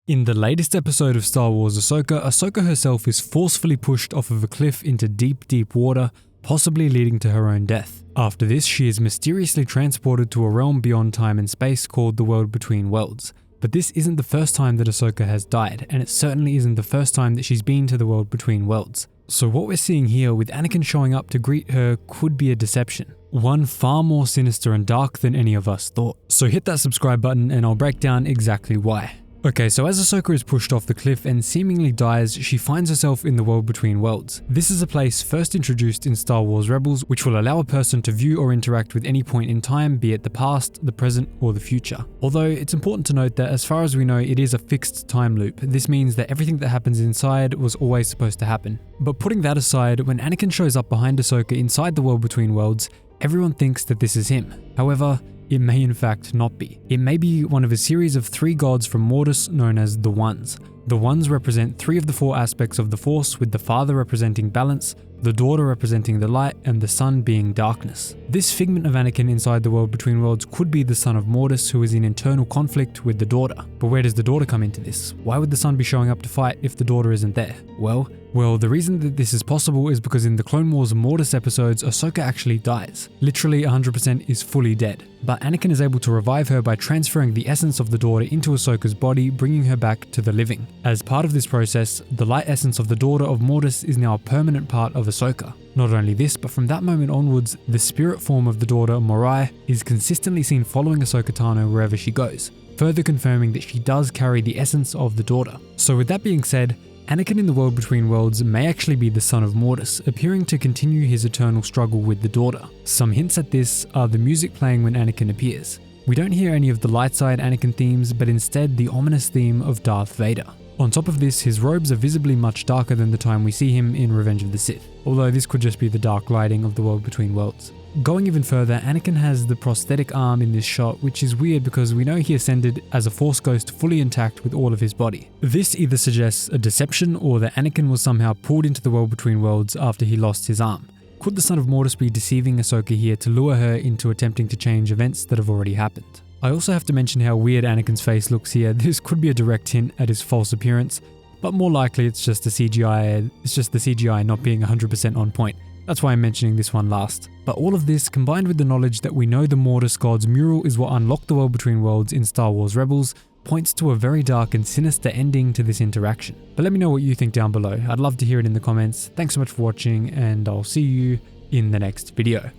In the latest episode of Star Wars Ahsoka herself is forcefully pushed off of a cliff into deep water, possibly leading to her own death. After this, she is mysteriously transported to a realm beyond time and space called the World Between Worlds. But this isn't the first time that Ahsoka has died, and it certainly isn't the first time that she's been to the World Between Worlds. So what we're seeing here with Anakin showing up to greet her could be a deception. One far more sinister and dark than any of us thought. So hit that subscribe button and I'll break down exactly why. Okay, so as Ahsoka is pushed off the cliff and seemingly dies, she finds herself in the World Between Worlds. This is a place first introduced in Star Wars Rebels, which will allow a person to view or interact with any point in time, be it the past, the present, or the future. Although it's important to note that as far as we know, it is a fixed time loop. This means that everything that happens inside was always supposed to happen. But putting that aside, when Anakin shows up behind Ahsoka inside the World Between Worlds, everyone thinks that this is him. However, it may in fact not be. It may be one of a series of 3 gods from Mortis known as the Ones. The Ones represent 3 of the 4 aspects of the Force, with the Father representing balance, the Daughter representing the light, and the Son being darkness. This figment of Anakin inside the World Between Worlds could be the Son of Mortis, who is in internal conflict with the Daughter. But where does the Daughter come into this? Why would the Son be showing up to fight if the Daughter isn't there? Well, the reason that this is possible is because in the Clone Wars Mortis episodes, Ahsoka actually dies. Literally 100% is fully dead. But Anakin is able to revive her by transferring the essence of the Daughter into Ahsoka's body, bringing her back to the living. As part of this process, the light essence of the Daughter of Mortis is now a permanent part of Ahsoka. Not only this, but from that moment onwards, the spirit form of the Daughter, Morai, is consistently seen following Ahsoka Tano wherever she goes, further confirming that she does carry the essence of the Daughter. So with that being said, Anakin in the World Between Worlds may actually be the Son of Mortis, appearing to continue his eternal struggle with the Daughter. Some hints at this are the music playing when Anakin appears. We don't hear any of the light side Anakin themes, but instead the ominous theme of Darth Vader. On top of this, his robes are visibly much darker than the time we see him in Revenge of the Sith, although this could just be the dark lighting of the World Between Worlds. Going even further, Anakin has the prosthetic arm in this shot, which is weird because we know he ascended as a Force ghost fully intact with all of his body. This either suggests a deception or that Anakin was somehow pulled into the World Between Worlds after he lost his arm. Could the Son of Mortis be deceiving Ahsoka here to lure her into attempting to change events that have already happened? I also have to mention how weird Anakin's face looks here. This could be a direct hint at his false appearance, but more likely it's just the CGI not being 100% on point. That's why I'm mentioning this one last. But all of this, combined with the knowledge that we know the Mortis God's mural is what unlocked the World Between Worlds in Star Wars Rebels, points to a very dark and sinister ending to this interaction. But let me know what you think down below. I'd love to hear it in the comments. Thanks so much for watching, and I'll see you in the next video.